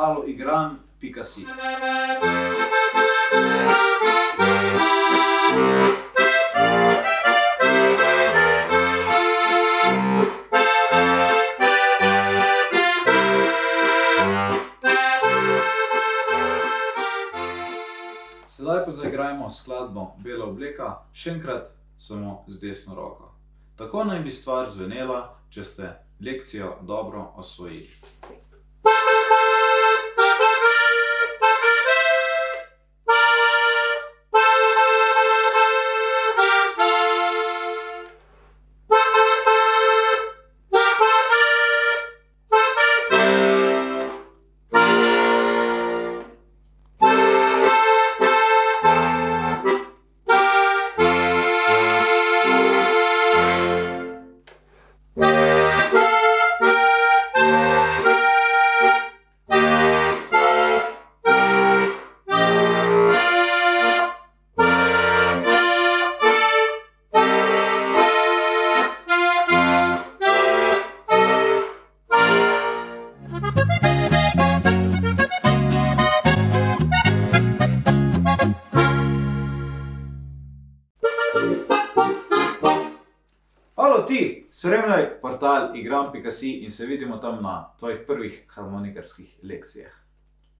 portalu igran.si. Sedaj pa zaigrajmo skladbo Bela obleka, še enkrat samo z desno roko. Tako naj bi stvar zvenela, če ste lekcijo dobro osvojili. Halo ti, spremljaj portal igran.si in se vidimo tam na tvojih prvih harmonikarskih lekcijah.